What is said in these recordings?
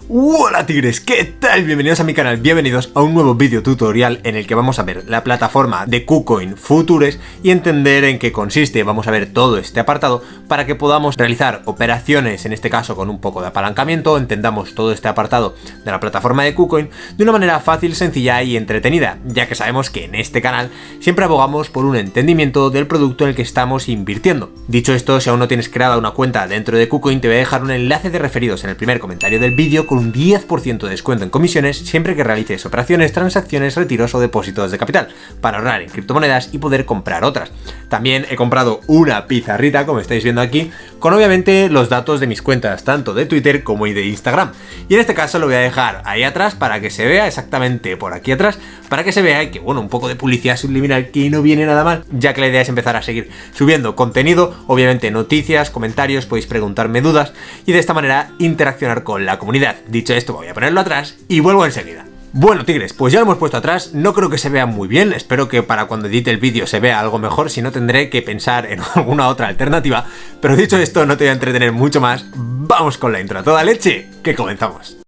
Hola tigres, ¿qué tal? Bienvenidos a mi canal, bienvenidos a un nuevo vídeo tutorial en el que vamos a ver la plataforma de KuCoin Futures y entender en qué consiste. Vamos a ver todo este apartado para que podamos realizar operaciones, en este caso con un poco de apalancamiento, entendamos todo este apartado de la plataforma de KuCoin de una manera fácil, sencilla y entretenida, ya que sabemos que en este canal siempre abogamos por un entendimiento del producto en el que estamos invirtiendo. Dicho esto, si aún no tienes creada una cuenta dentro de KuCoin, te voy a dejar un enlace de referidos en el primer comentario del vídeo con un 10% de descuento en comisiones siempre que realices operaciones, transacciones, retiros o depósitos de capital, para ahorrar en criptomonedas y poder comprar otras. También he comprado una pizarrita, como estáis viendo aquí, con obviamente los datos de mis cuentas, tanto de Twitter como de Instagram. Y en este caso lo voy a dejar ahí atrás para que se vea, exactamente por aquí atrás, para que se vea que, bueno, un poco de publicidad subliminal que no viene nada mal, ya que la idea es empezar a seguir subiendo contenido, obviamente noticias, comentarios, podéis preguntarme dudas y de esta manera interaccionar con la comunidad. Dicho esto, voy a ponerlo atrás y vuelvo enseguida. Bueno tigres, pues ya lo hemos puesto atrás, no creo que se vea muy bien, espero que para cuando edite el vídeo se vea algo mejor, si no tendré que pensar en alguna otra alternativa, pero dicho esto no te voy a entretener mucho más, vamos con la intro a toda leche, que comenzamos.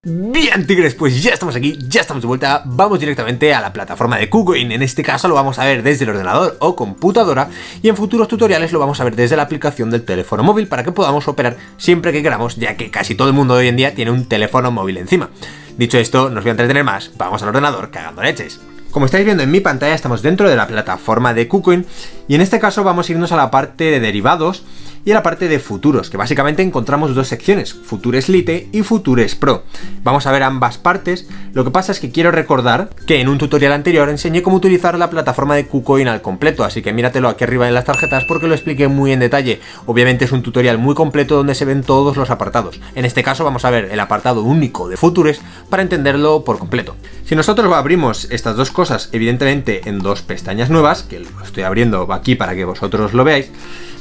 Bien tigres, pues ya estamos aquí, ya estamos de vuelta, vamos directamente a la plataforma de KuCoin. En este caso lo vamos a ver desde el ordenador o computadora y en futuros tutoriales lo vamos a ver desde la aplicación del teléfono móvil para que podamos operar siempre que queramos, ya que casi todo el mundo hoy en día tiene un teléfono móvil encima. Dicho esto, no os voy a entretener más, vamos al ordenador cagando leches. Como estáis viendo en mi pantalla estamos dentro de la plataforma de KuCoin y en este caso vamos a irnos a la parte de derivados y a la parte de futuros, que básicamente encontramos dos secciones, Futures Lite y Futures Pro. Vamos a ver ambas partes, lo que pasa es que quiero recordar que en un tutorial anterior enseñé cómo utilizar la plataforma de KuCoin al completo, así que míratelo aquí arriba en las tarjetas porque lo expliqué muy en detalle. Obviamente es un tutorial muy completo donde se ven todos los apartados. En este caso vamos a ver el apartado único de Futures para entenderlo por completo. Si nosotros abrimos estas dos cosas, evidentemente en dos pestañas nuevas, que lo estoy abriendo aquí para que vosotros lo veáis,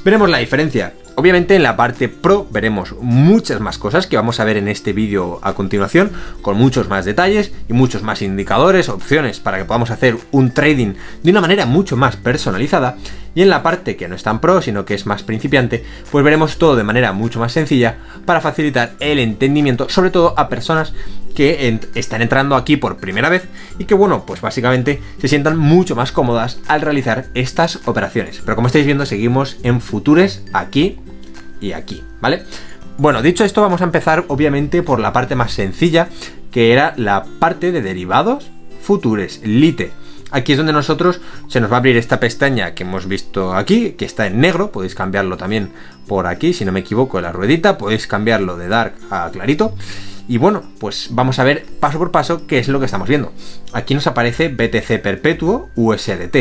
veremos la diferencia. Obviamente en la parte Pro veremos muchas más cosas que vamos a ver en este vídeo a continuación, con muchos más detalles y muchos más indicadores, opciones para que podamos hacer un trading de una manera mucho más personalizada. Y en la parte que no es tan pro, sino que es más principiante, pues veremos todo de manera mucho más sencilla para facilitar el entendimiento, sobre todo a personas que están entrando aquí por primera vez y que, bueno, pues básicamente se sientan mucho más cómodas al realizar estas operaciones. Pero como estáis viendo, seguimos en Futures aquí y aquí, ¿vale? Bueno, dicho esto, vamos a empezar obviamente por la parte más sencilla, que era la parte de derivados Futures Lite. Aquí es donde nosotros se nos va a abrir esta pestaña que hemos visto aquí, que está en negro, podéis cambiarlo también por aquí, si no me equivoco, la ruedita, podéis cambiarlo de dark a clarito. Y bueno, pues vamos a ver paso por paso qué es lo que estamos viendo. Aquí nos aparece BTC perpetuo USDT.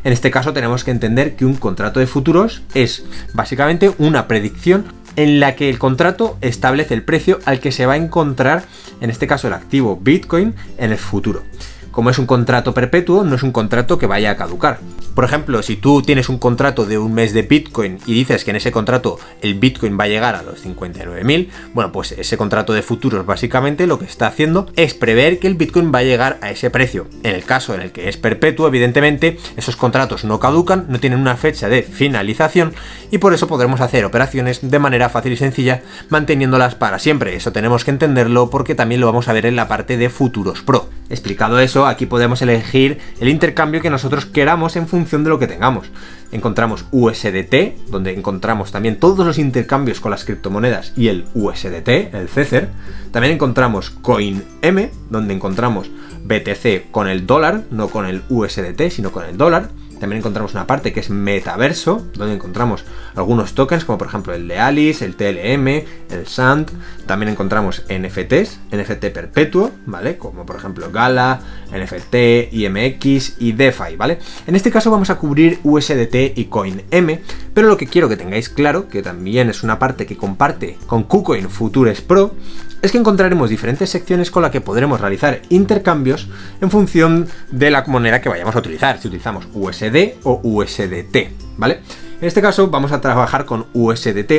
En este caso tenemos que entender que un contrato de futuros es básicamente una predicción en la que el contrato establece el precio al que se va a encontrar, en este caso el activo Bitcoin, en el futuro. Como es un contrato perpetuo, no es un contrato que vaya a caducar. Por ejemplo, si tú tienes un contrato de un mes de Bitcoin y dices que en ese contrato el Bitcoin va a llegar a los 59.000, bueno, pues ese contrato de futuros básicamente lo que está haciendo es prever que el Bitcoin va a llegar a ese precio. En el caso en el que es perpetuo, evidentemente, esos contratos no caducan, no tienen una fecha de finalización y por eso podremos hacer operaciones de manera fácil y sencilla, manteniéndolas para siempre. Eso tenemos que entenderlo porque también lo vamos a ver en la parte de Futuros Pro. Explicado eso, aquí podemos elegir el intercambio que nosotros queramos en función de lo que tengamos. Encontramos USDT, donde encontramos también todos los intercambios con las criptomonedas y el USDT, el Tether. También encontramos CoinM, donde encontramos BTC con el dólar, no con el USDT, sino con el dólar. También encontramos una parte que es Metaverso, donde encontramos algunos tokens, como por ejemplo el de Alice, el TLM, el SAND. También encontramos NFTs, NFT perpetuo, ¿vale? Como por ejemplo Gala, NFT, IMX y DeFi, ¿vale? En este caso vamos a cubrir USDT y CoinM, pero lo que quiero que tengáis claro, que también es una parte que comparte con KuCoin Futures Pro, es que encontraremos diferentes secciones con las que podremos realizar intercambios en función de la moneda que vayamos a utilizar, si utilizamos USD o USDT, ¿vale? En este caso vamos a trabajar con USDT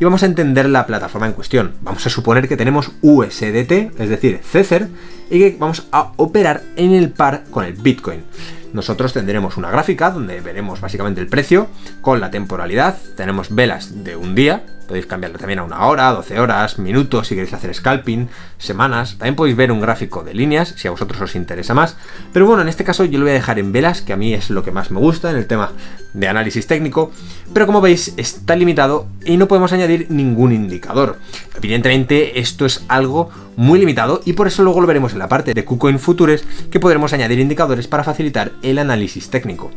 y vamos a entender la plataforma en cuestión. Vamos a suponer que tenemos USDT, es decir, Tether, y que vamos a operar en el par con el Bitcoin. nosotros tendremos una gráfica donde veremos básicamente el precio con la temporalidad. Tenemos velas de un día, podéis cambiarlo también a 1 hora, 12 horas, minutos si queréis hacer scalping, semanas. También podéis ver un gráfico de líneas si a vosotros os interesa más. Pero bueno, en este caso yo lo voy a dejar en velas, que a mí es lo que más me gusta en el tema de análisis técnico. Pero como veis está limitado y no podemos añadir ningún indicador. Evidentemente esto es algo muy limitado y por eso luego lo veremos en la parte de KuCoin Futures, que podremos añadir indicadores para facilitar el análisis técnico.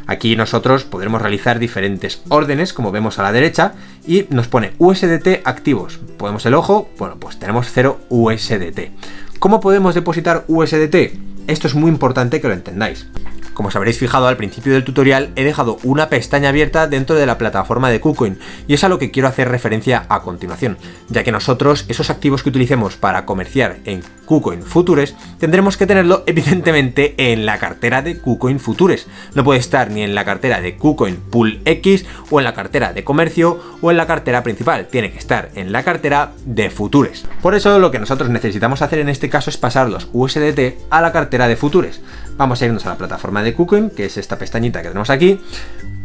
Aquí nosotros podremos realizar diferentes órdenes, como vemos a la derecha, y nos pone USDT activos. Ponemos el ojo, bueno, pues tenemos 0 USDT. ¿Cómo podemos depositar USDT? Esto es muy importante que lo entendáis. Como os habréis fijado al principio del tutorial, he dejado una pestaña abierta dentro de la plataforma de KuCoin y es a lo que quiero hacer referencia a continuación, ya que nosotros esos activos que utilicemos para comerciar en KuCoin Futures tendremos que tenerlo evidentemente en la cartera de KuCoin Futures. No puede estar ni en la cartera de KuCoin Pool X o en la cartera de comercio o en la cartera principal, tiene que estar en la cartera de Futures. Por eso lo que nosotros necesitamos hacer en este caso es pasar los USDT a la cartera de Futures. Vamos a irnos a la plataforma de KuCoin, que es esta pestañita que tenemos aquí.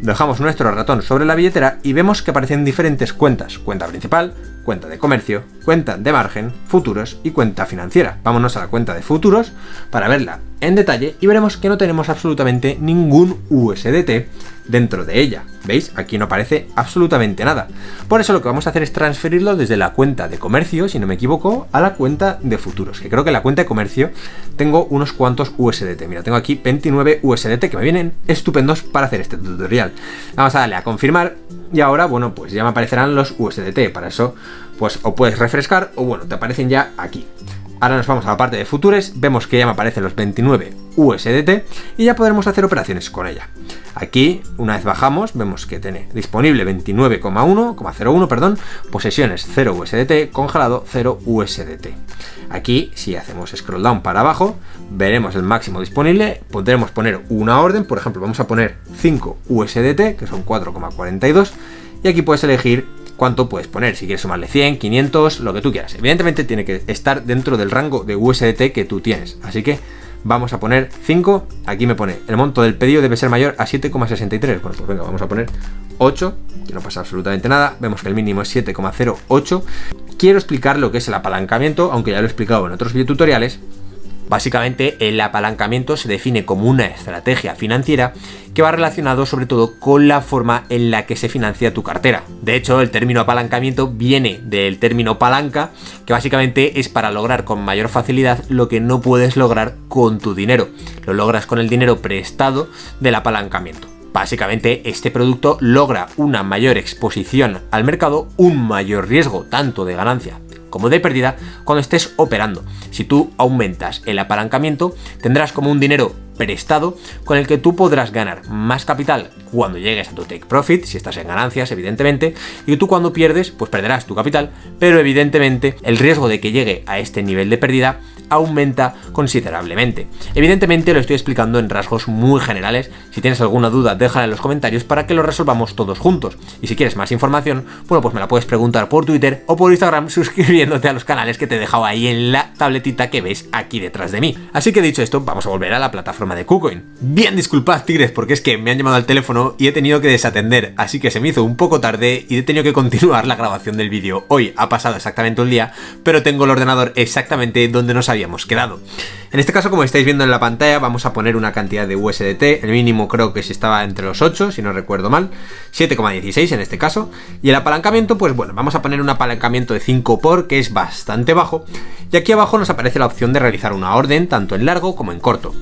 Dejamos nuestro ratón sobre la billetera y vemos que aparecen diferentes cuentas. Cuenta principal, cuenta de comercio, cuenta de margen, futuros y cuenta financiera. Vámonos a la cuenta de futuros para verla en detalle y veremos que no tenemos absolutamente ningún USDT dentro de ella. ¿Veis? Aquí no aparece absolutamente nada. Por eso lo que vamos a hacer es transferirlo desde la cuenta de comercio, si no me equivoco, a la cuenta de futuros. Que creo que en la cuenta de comercio tengo unos cuantos USDT. Mira, tengo aquí 29 USDT que me vienen estupendos para hacer este tutorial. Vamos a darle a confirmar y ahora, bueno, pues ya me aparecerán los USDT. Para eso, pues o puedes refrescar o bueno, te aparecen ya aquí. Ahora nos vamos a la parte de Futures, vemos que ya me aparecen los 29 USDT y ya podremos hacer operaciones con ella. Aquí, una vez bajamos, vemos que tiene disponible 29,01, perdón, posesiones 0 USDT, congelado 0 USDT. Aquí, si hacemos scroll down para abajo, veremos el máximo disponible, podremos poner una orden, por ejemplo, vamos a poner 5 USDT, que son 4,42, y aquí puedes elegir cuánto puedes poner, si quieres sumarle 100, 500, lo que tú quieras. Evidentemente tiene que estar dentro del rango de USDT que tú tienes, así que vamos a poner 5, aquí me pone el monto del pedido debe ser mayor a 7,63, bueno pues venga, vamos a poner 8, que no pasa absolutamente nada, vemos que el mínimo es 7,08. Quiero explicar lo que es el apalancamiento, aunque ya lo he explicado en otros videotutoriales. Básicamente el apalancamiento se define como una estrategia financiera que va relacionado sobre todo con la forma en la que se financia tu cartera. De hecho, el término apalancamiento viene del término palanca, que básicamente es para lograr con mayor facilidad lo que no puedes lograr con tu dinero. Lo logras con el dinero prestado del apalancamiento. Básicamente este producto logra una mayor exposición al mercado, un mayor riesgo tanto de ganancia como de pérdida cuando estés operando. Si tú aumentas el apalancamiento, tendrás como un dinero prestado con el que tú podrás ganar más capital cuando llegues a tu take profit, si estás en ganancias evidentemente, y tú cuando pierdes pues perderás tu capital, pero evidentemente el riesgo de que llegue a este nivel de pérdida aumenta considerablemente. Evidentemente lo estoy explicando en rasgos muy generales. Si tienes alguna duda déjala en los comentarios para que lo resolvamos todos juntos, y si quieres más información, bueno, pues me la puedes preguntar por Twitter o por Instagram suscribiéndote a los canales que te he dejado ahí en la tabletita que ves aquí detrás de mí. Así que dicho esto, vamos a volver a la plataforma de KuCoin. Bien, disculpad tigres, porque es que me han llamado al teléfono y he tenido que desatender, así que se me hizo un poco tarde y he tenido que continuar la grabación del vídeo. Hoy ha pasado exactamente un día, pero tengo el ordenador exactamente donde nos habíamos quedado. En este caso, como estáis viendo en la pantalla, vamos a poner una cantidad de USDT, el mínimo creo que estaba entre los 8, si no recuerdo mal, 7,16 en este caso, y el apalancamiento, pues bueno, vamos a poner un apalancamiento de 5 por, que es bastante bajo, y aquí abajo nos aparece la opción de realizar una orden, tanto en largo como en corto.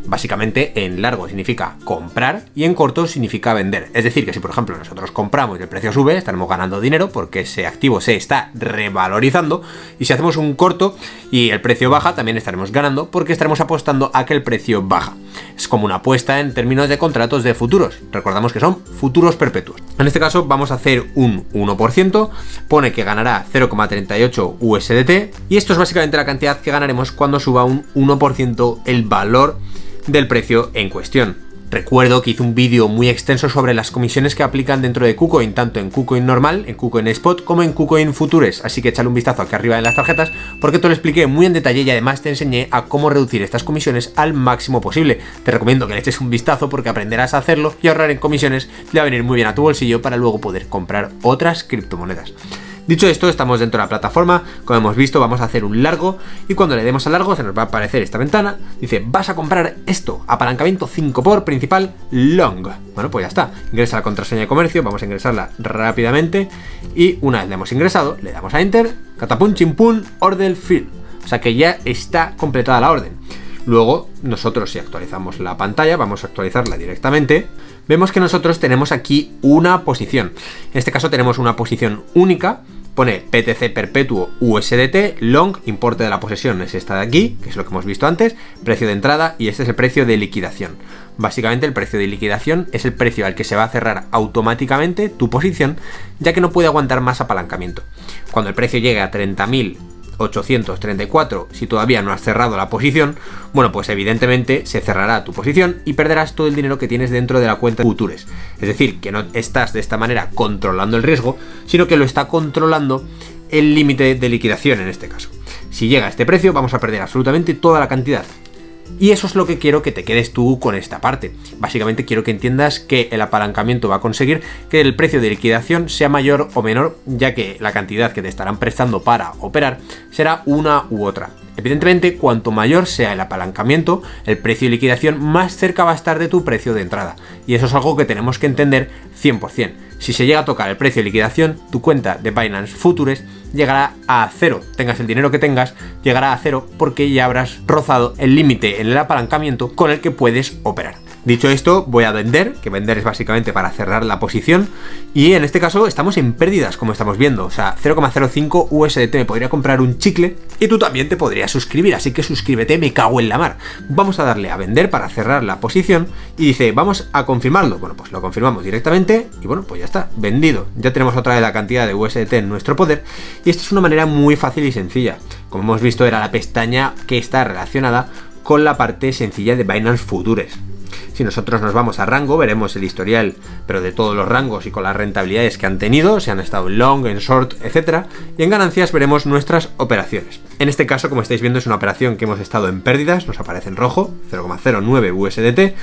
Básicamente en largo significa comprar y en corto significa vender. Es decir, que si por ejemplo nosotros compramos y el precio sube, estaremos ganando dinero porque ese activo se está revalorizando, y si hacemos un corto y el precio baja, también estaremos ganando porque estaremos apostando a que el precio baja. Es como una apuesta en términos de contratos de futuros. Recordamos que son futuros perpetuos. En este caso vamos a hacer un 1%, pone que ganará 0,38 USDT y esto es básicamente la cantidad que ganaremos cuando suba un 1% el valor del precio en cuestión. Recuerdo que hice un vídeo muy extenso sobre las comisiones que aplican dentro de KuCoin, tanto en KuCoin normal, en KuCoin Spot, como en KuCoin Futures, así que échale un vistazo aquí arriba en las tarjetas, porque te lo expliqué muy en detalle y además te enseñé a cómo reducir estas comisiones al máximo posible. Te recomiendo que le eches un vistazo porque aprenderás a hacerlo y ahorrar en comisiones le va a venir muy bien a tu bolsillo para luego poder comprar otras criptomonedas. Dicho esto, estamos dentro de la plataforma, como hemos visto vamos a hacer un largo y cuando le demos a largo se nos va a aparecer esta ventana, dice vas a comprar esto, apalancamiento 5 por principal long. Bueno, pues ya está, ingresa la contraseña de comercio, vamos a ingresarla rápidamente y una vez le hemos ingresado, le damos a enter, catapum chimpum, order fill, o sea que ya está completada la orden. Luego nosotros si actualizamos la pantalla, vamos a actualizarla directamente, vemos que nosotros tenemos aquí una posición, en este caso tenemos una posición única. Pone PTC perpetuo USDT, long, importe de la posesión es esta de aquí, que es lo que hemos visto antes, precio de entrada y este es el precio de liquidación. Básicamente el precio de liquidación es el precio al que se va a cerrar automáticamente tu posición, ya que no puede aguantar más apalancamiento. Cuando el precio llegue a 30.834, si todavía no has cerrado la posición, bueno, pues evidentemente se cerrará tu posición y perderás todo el dinero que tienes dentro de la cuenta de Futures. Es decir, que no estás de esta manera controlando el riesgo, sino que lo está controlando el límite de liquidación en este caso. Si llega a este precio, vamos a perder absolutamente toda la cantidad. Y eso es lo que quiero que te quedes tú con esta parte. Básicamente quiero que entiendas que el apalancamiento va a conseguir que el precio de liquidación sea mayor o menor, ya que la cantidad que te estarán prestando para operar será una u otra. Evidentemente, cuanto mayor sea el apalancamiento, el precio de liquidación más cerca va a estar de tu precio de entrada. Y eso es algo que tenemos que entender 100%. Si se llega a tocar el precio de liquidación, tu cuenta de Binance Futures llegará a cero. Tengas el dinero que tengas, llegará a cero porque ya habrás rozado el límite en el apalancamiento con el que puedes operar. Dicho esto, voy a vender, que vender es básicamente para cerrar la posición, y en este caso estamos en pérdidas, como estamos viendo, o sea, 0,05 USDT, me podría comprar un chicle, y tú también te podrías suscribir, así que suscríbete, me cago en la mar. Vamos a darle a vender para cerrar la posición, y dice, vamos a confirmarlo, bueno, pues lo confirmamos directamente, y bueno, pues ya está, vendido, ya tenemos otra vez la cantidad de USDT en nuestro poder, y esto es una manera muy fácil y sencilla. Como hemos visto, era la pestaña que está relacionada con la parte sencilla de Binance Futures. Si nosotros nos vamos a rango, veremos el historial, pero de todos los rangos y con las rentabilidades que han tenido, si han estado en long, en short, etc. Y en ganancias veremos nuestras operaciones. En este caso, como estáis viendo, es una operación que hemos estado en pérdidas, nos aparece en rojo, 0,09 USDT,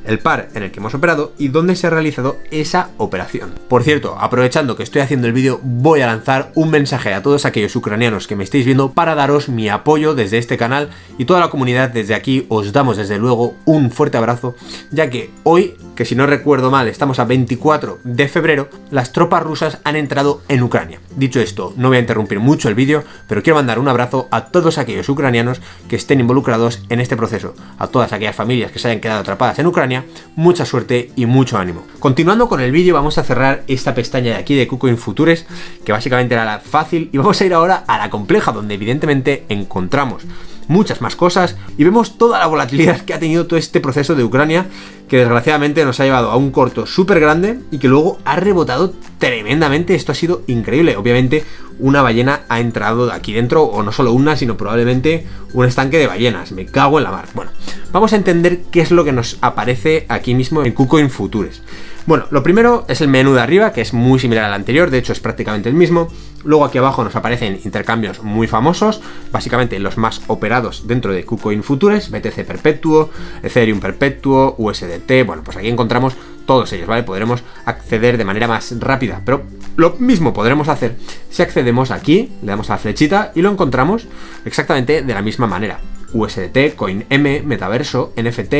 el par en el que hemos operado y dónde se ha realizado esa operación. Por cierto, aprovechando que estoy haciendo el vídeo, voy a lanzar un mensaje a todos aquellos ucranianos que me estáis viendo para daros mi apoyo desde este canal y toda la comunidad desde aquí os damos desde luego un fuerte abrazo, ya que hoy, que si no recuerdo mal estamos a 24 de febrero, las tropas rusas han entrado en Ucrania. Dicho esto, no voy a interrumpir mucho el vídeo, pero quiero mandar un abrazo a todos aquellos ucranianos que estén involucrados en este proceso, a todas aquellas familias que se hayan quedado atrapadas en Ucrania, mucha suerte y mucho ánimo. Continuando con el vídeo, vamos a cerrar esta pestaña de aquí de KuCoin Futures, que básicamente era la fácil, y vamos a ir ahora a la compleja, donde evidentemente encontramos muchas más cosas y vemos toda la volatilidad que ha tenido todo este proceso de Ucrania, que desgraciadamente nos ha llevado a un corto súper grande y que luego ha rebotado tremendamente. Esto ha sido increíble. Obviamente una ballena ha entrado de aquí dentro, o no solo una, sino probablemente un estanque de ballenas. Me cago en la mar. Bueno, vamos a entender qué es lo que nos aparece aquí mismo en KuCoin Futures. Bueno, lo primero es el menú de arriba, que es muy similar al anterior, de hecho es prácticamente el mismo. Luego aquí abajo nos aparecen intercambios muy famosos, básicamente los más operados dentro de KuCoin Futures, BTC perpetuo, Ethereum perpetuo, USDT, bueno, pues aquí encontramos todos ellos, ¿vale? Podremos acceder de manera más rápida, pero lo mismo podremos hacer si accedemos aquí, le damos a la flechita y lo encontramos exactamente de la misma manera. USDT, CoinM, Metaverso, NFT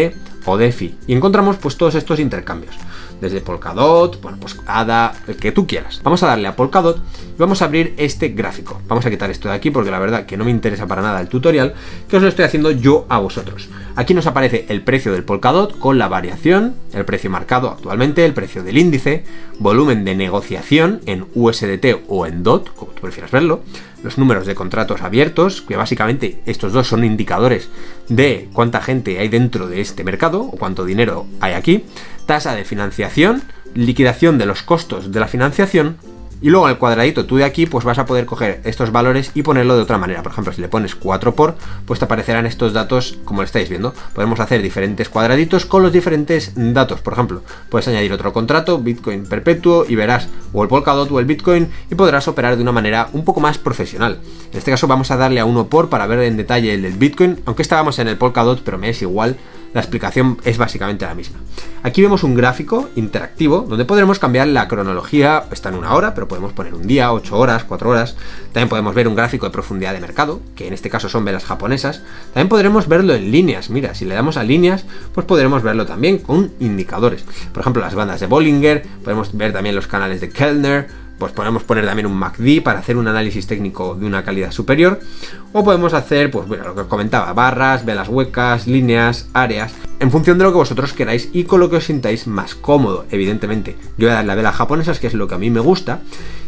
o DeFi. Y encontramos pues todos estos intercambios. Desde Polkadot, bueno, pues ADA, el que tú quieras. Vamos a darle a Polkadot y vamos a abrir este gráfico. Vamos a quitar esto de aquí porque la verdad que no me interesa para nada el tutorial, que os lo estoy haciendo yo a vosotros. Aquí nos aparece el precio del Polkadot con la variación, el precio marcado actualmente, el precio del índice, volumen de negociación en USDT o en DOT, como tú prefieras verlo, los números de contratos abiertos, que básicamente estos dos son indicadores de cuánta gente hay dentro de este mercado o cuánto dinero hay aquí, tasa de financiación, liquidación de los costos de la financiación Y luego en el cuadradito tú de aquí pues vas a poder coger estos valores y ponerlo de otra manera. Por ejemplo, si le pones 4 por, pues te aparecerán estos datos como lo estáis viendo. Podemos hacer diferentes cuadraditos con los diferentes datos. Por ejemplo, puedes añadir otro contrato, Bitcoin perpetuo, y verás o el Polkadot o el Bitcoin y podrás operar de una manera un poco más profesional. En este caso vamos a darle a 1 por para ver en detalle el del Bitcoin, aunque estábamos en el Polkadot, pero me es igual. La explicación es básicamente la misma. Aquí vemos un gráfico interactivo donde podremos cambiar la cronología. Está en 1 hora, pero podemos poner un día, 8 horas, 4 horas. También podemos ver un gráfico de profundidad de mercado, que en este caso son velas japonesas. También podremos verlo en líneas. Mira, si le damos a líneas, pues podremos verlo también con indicadores. Por ejemplo, las bandas de Bollinger, podemos ver también los canales de Kellner. Pues podemos poner también un MACD para hacer un análisis técnico de una calidad superior. O podemos hacer, pues bueno, lo que os comentaba, barras, velas huecas, líneas, áreas, en función de lo que vosotros queráis y con lo que os sintáis más cómodo, evidentemente. Yo voy a dar la vela japonesas, que es lo que a mí me gusta.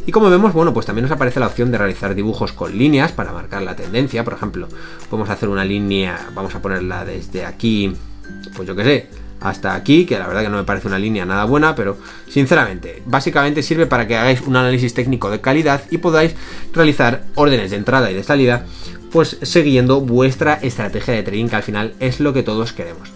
Y como vemos, bueno, pues también nos aparece la opción de realizar dibujos con líneas para marcar la tendencia. Por ejemplo, podemos hacer una línea, vamos a ponerla desde aquí, pues yo qué sé, hasta aquí, que la verdad que no me parece una línea nada buena, pero sinceramente, básicamente sirve para que hagáis un análisis técnico de calidad y podáis realizar órdenes de entrada y de salida, pues siguiendo vuestra estrategia de trading, que al final es lo que todos queremos.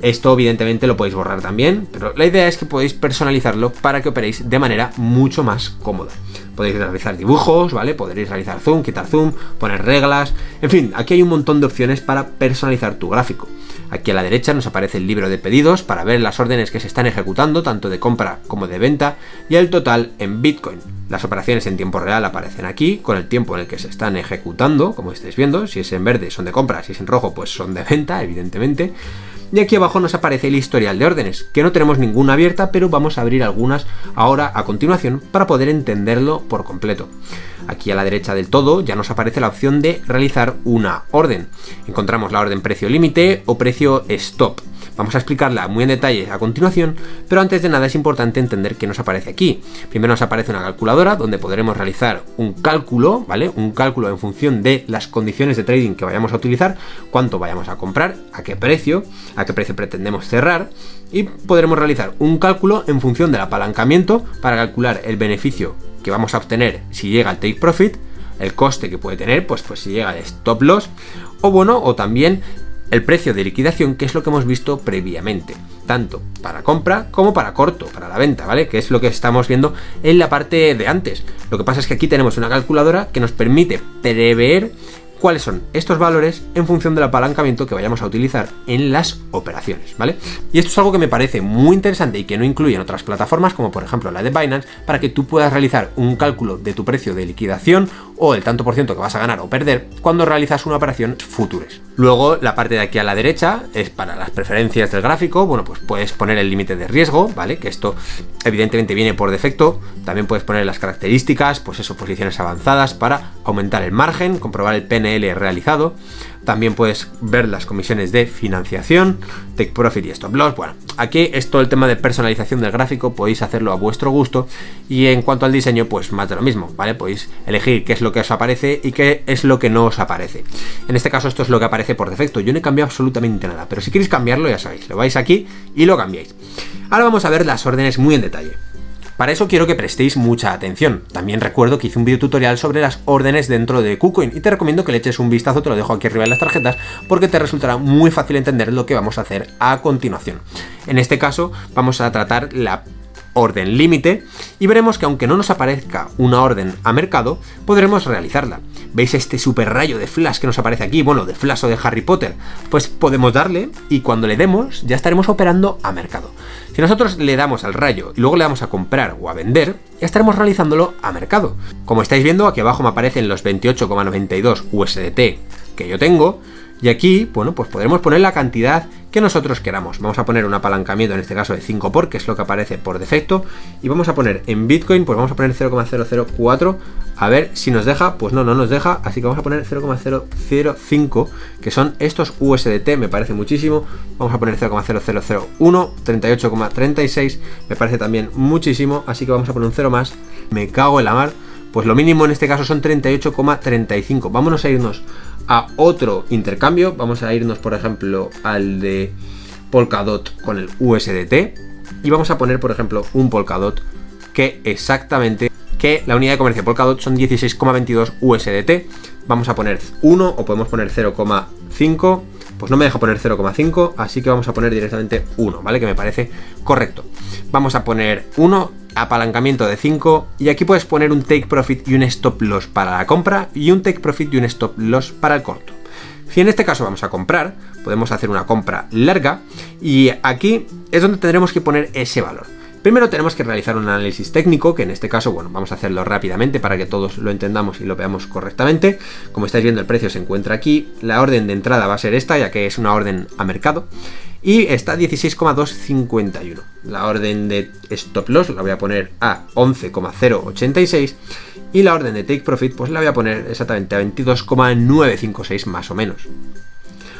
Esto evidentemente lo podéis borrar también, pero la idea es que podéis personalizarlo para que operéis de manera mucho más cómoda. Podéis realizar dibujos, ¿vale? Podréis realizar zoom, quitar zoom, poner reglas, en fin, aquí hay un montón de opciones para personalizar tu gráfico. Aquí a la derecha nos aparece el libro de pedidos para ver las órdenes que se están ejecutando, tanto de compra como de venta, y el total en Bitcoin. Las operaciones en tiempo real aparecen aquí, con el tiempo en el que se están ejecutando, como estáis viendo. Si es en verde son de compra, si es en rojo pues son de venta, evidentemente. Y aquí abajo nos aparece el historial de órdenes, que no tenemos ninguna abierta, pero vamos a abrir algunas ahora a continuación para poder entenderlo por completo. Aquí a la derecha del todo ya nos aparece la opción de realizar una orden. Encontramos la orden precio límite o precio stop. Vamos a explicarla muy en detalle a continuación, pero antes de nada es importante entender qué nos aparece aquí. Primero nos aparece una calculadora donde podremos realizar un cálculo, ¿vale? Un cálculo en función de las condiciones de trading que vayamos a utilizar, cuánto vayamos a comprar, a qué precio pretendemos cerrar, y podremos realizar un cálculo en función del apalancamiento para calcular el beneficio que vamos a obtener si llega al take profit, el coste que puede tener, pues si llega al stop loss, o bueno, o también el precio de liquidación, que es lo que hemos visto previamente, tanto para compra como para corto, para la venta, ¿vale? Que es lo que estamos viendo en la parte de antes. Lo que pasa es que aquí tenemos una calculadora que nos permite prever cuáles son estos valores en función del apalancamiento que vayamos a utilizar en las operaciones, ¿vale? Y esto es algo que me parece muy interesante y que no incluye en otras plataformas, como por ejemplo la de Binance, para que tú puedas realizar un cálculo de tu precio de liquidación o el tanto por ciento que vas a ganar o perder cuando realizas una operación futures. Luego, la parte de aquí a la derecha es para las preferencias del gráfico. Bueno, pues puedes poner el límite de riesgo, ¿vale? Que esto evidentemente viene por defecto. También puedes poner las características, pues eso, posiciones avanzadas para aumentar el margen, comprobar el PNL realizado. También puedes ver las comisiones de financiación, take profit y stop loss. Bueno, aquí es todo el tema de personalización del gráfico, podéis hacerlo a vuestro gusto. Y en cuanto al diseño, pues más de lo mismo, ¿vale? Podéis elegir qué es lo que os aparece y qué es lo que no os aparece. En este caso esto es lo que aparece por defecto, yo no he cambiado absolutamente nada, pero si queréis cambiarlo ya sabéis, lo vais aquí y lo cambiáis. Ahora vamos a ver las órdenes muy en detalle. Para eso quiero que prestéis mucha atención. También recuerdo que hice un video tutorial sobre las órdenes dentro de KuCoin y te recomiendo que le eches un vistazo, te lo dejo aquí arriba en las tarjetas, porque te resultará muy fácil entender lo que vamos a hacer a continuación. En este caso vamos a tratar la orden límite y veremos que aunque no nos aparezca una orden a mercado, podremos realizarla. ¿Veis este super rayo de flash que nos aparece aquí? Bueno, de flash o de Harry Potter. Pues podemos darle y cuando le demos ya estaremos operando a mercado. Si nosotros le damos al rayo y luego le damos a comprar o a vender, ya estaremos realizándolo a mercado. Como estáis viendo, aquí abajo me aparecen los 28,92 USDT que yo tengo. Y aquí, bueno, pues podremos poner la cantidad que nosotros queramos. Vamos a poner un apalancamiento, en este caso de 5 por, que es lo que aparece por defecto. Y vamos a poner en Bitcoin, pues vamos a poner 0,004. A ver si nos deja. Pues no nos deja. Así que vamos a poner 0,005, que son estos USDT, me parece muchísimo. Vamos a poner 0,0001, 38,36, me parece también muchísimo. Así que vamos a poner un 0 más. Me cago en la mar. Pues lo mínimo en este caso son 38,35. Vámonos a irnos a otro intercambio. Vamos a irnos, por ejemplo, al de Polkadot con el USDT. Y vamos a poner, por ejemplo, un Polkadot que exactamente que la unidad de comercio Polkadot son 16,22 USDT. Vamos a poner 1 o podemos poner 0,5. Pues no me deja poner 0,5, así que vamos a poner directamente 1, ¿vale? Que me parece correcto. Vamos a poner 1, apalancamiento de 5, y aquí puedes poner un take profit y un stop loss para la compra, y un take profit y un stop loss para el corto. Si en este caso vamos a comprar, podemos hacer una compra larga, y aquí es donde tendremos que poner ese valor. Primero tenemos que realizar un análisis técnico, que en este caso, bueno, vamos a hacerlo rápidamente para que todos lo entendamos y lo veamos correctamente. Como estáis viendo, el precio se encuentra aquí, la orden de entrada va a ser esta, ya que es una orden a mercado, y está a 16,251. La orden de stop loss la voy a poner a 11,086, y la orden de take profit pues la voy a poner exactamente a 22,956 más o menos.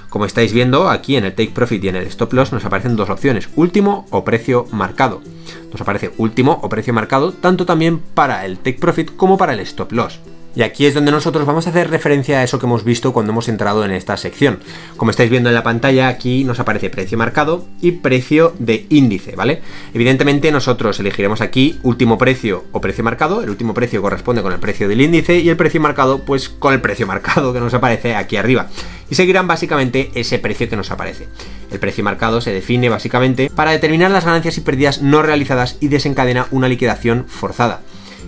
Como estáis viendo, aquí en el take profit y en el stop loss nos aparecen dos opciones, último o precio marcado. Nos aparece último o precio marcado tanto también para el take profit como para el stop loss. Y aquí es donde nosotros vamos a hacer referencia a eso que hemos visto cuando hemos entrado en esta sección. Como estáis viendo en la pantalla, aquí nos aparece precio marcado y precio de índice, ¿vale? Evidentemente nosotros elegiremos aquí último precio o precio marcado. El último precio corresponde con el precio del índice y el precio marcado pues con el precio marcado que nos aparece aquí arriba. Y seguirán básicamente ese precio que nos aparece. El precio marcado se define básicamente para determinar las ganancias y pérdidas no realizadas y desencadena una liquidación forzada.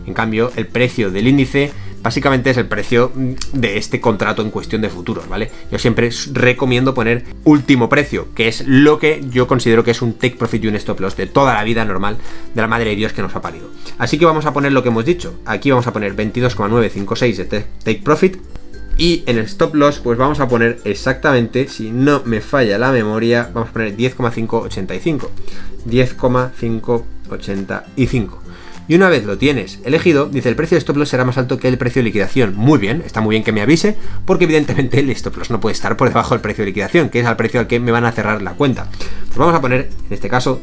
En cambio, el precio del índice básicamente es el precio de este contrato en cuestión de futuros, ¿vale? Yo siempre recomiendo poner último precio, que es lo que yo considero que es un take profit y un stop loss de toda la vida normal de la madre de Dios que nos ha parido. Así que vamos a poner lo que hemos dicho. Aquí vamos a poner 22,956 de take profit. Y en el stop loss pues vamos a poner exactamente, si no me falla la memoria, vamos a poner 10,585. 10,585. Y una vez lo tienes elegido, dice el precio de stop loss será más alto que el precio de liquidación. Muy bien, está muy bien que me avise, porque evidentemente el stop loss no puede estar por debajo del precio de liquidación, que es al precio al que me van a cerrar la cuenta. Pues vamos a poner, en este caso,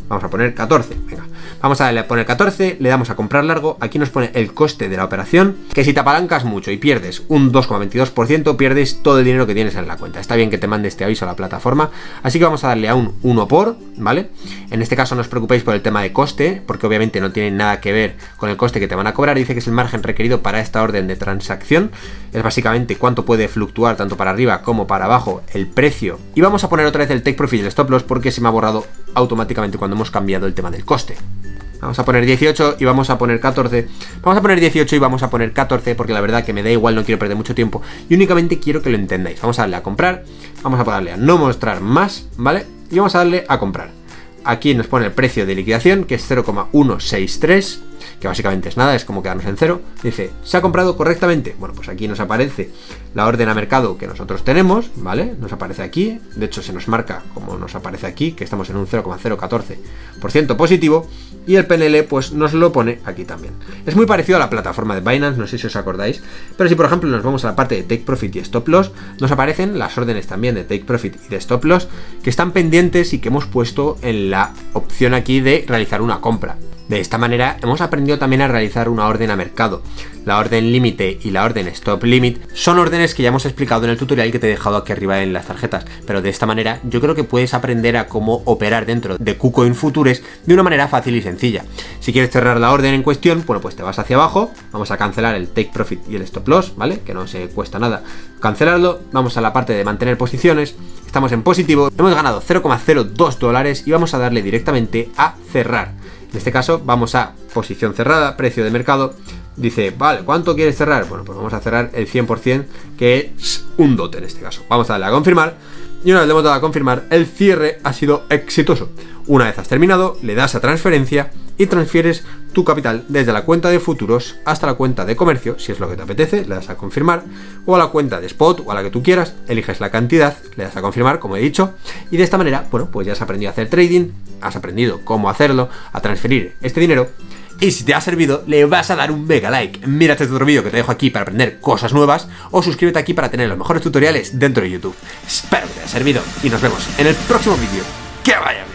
vamos a poner 14, venga, vamos a darle a poner 14, le damos a comprar largo, aquí nos pone el coste de la operación, que si te apalancas mucho y pierdes un 2,22%, pierdes todo el dinero que tienes en la cuenta. Está bien que te mande este aviso a la plataforma, así que vamos a darle a un 1 por, ¿vale? En este caso no os preocupéis por el tema de coste, porque obviamente no tiene nada que ver con el coste que te van a cobrar. Dice que es el margen requerido para esta orden de transacción, es básicamente cuánto puede fluctuar tanto para arriba como para abajo el precio. Y vamos a poner otra vez el take profit y el stop loss porque se me ha borrado automáticamente cuando hemos cambiado el tema del coste. Vamos a poner 18 y vamos a poner 14. Vamos a poner 18 y vamos a poner 14 porque la verdad que me da igual, no quiero perder mucho tiempo y únicamente quiero que lo entendáis. Vamos a darle a comprar, vamos a darle a no mostrar más, ¿vale? Y vamos a darle a comprar. Aquí nos pone el precio de liquidación, que es 0,163, que básicamente es nada, es como quedarnos en cero. Dice, ¿se ha comprado correctamente? Bueno, pues aquí nos aparece la orden a mercado que nosotros tenemos, ¿vale? Nos aparece aquí, de hecho se nos marca como nos aparece aquí, que estamos en un 0,014% positivo, y el PNL pues nos lo pone aquí también. Es muy parecido a la plataforma de Binance, no sé si os acordáis, pero si por ejemplo nos vamos a la parte de Take Profit y Stop Loss, nos aparecen las órdenes también de Take Profit y de Stop Loss que están pendientes y que hemos puesto en la opción aquí de realizar una compra. De esta manera hemos aprendido también a realizar una orden a mercado. La orden límite y la orden stop limit son órdenes que ya hemos explicado en el tutorial que te he dejado aquí arriba en las tarjetas, pero de esta manera yo creo que puedes aprender a cómo operar dentro de KuCoin Futures de una manera fácil y sencilla. Si quieres cerrar la orden en cuestión, bueno, pues te vas hacia abajo, vamos a cancelar el take profit y el stop loss, ¿vale? Que no se cuesta nada cancelarlo, vamos a la parte de mantener posiciones, estamos en positivo, hemos ganado $0,02 y vamos a darle directamente a cerrar. En este caso vamos a posición cerrada, precio de mercado, dice, vale, ¿cuánto quieres cerrar? Bueno, pues vamos a cerrar el 100%, que es un dote en este caso. Vamos a darle a confirmar y una vez le hemos dado a confirmar, el cierre ha sido exitoso. Una vez has terminado, le das a transferencia y transfieres tu capital desde la cuenta de futuros hasta la cuenta de comercio, si es lo que te apetece, le das a confirmar, o a la cuenta de spot o a la que tú quieras, eliges la cantidad, le das a confirmar, como he dicho, y de esta manera, bueno, pues ya has aprendido a hacer trading, has aprendido cómo hacerlo, a transferir este dinero. Y si te ha servido, le vas a dar un mega like. Mírate este otro vídeo que te dejo aquí para aprender cosas nuevas, o suscríbete aquí para tener los mejores tutoriales dentro de YouTube. Espero que te haya servido y nos vemos en el próximo vídeo. ¡Que vaya bien!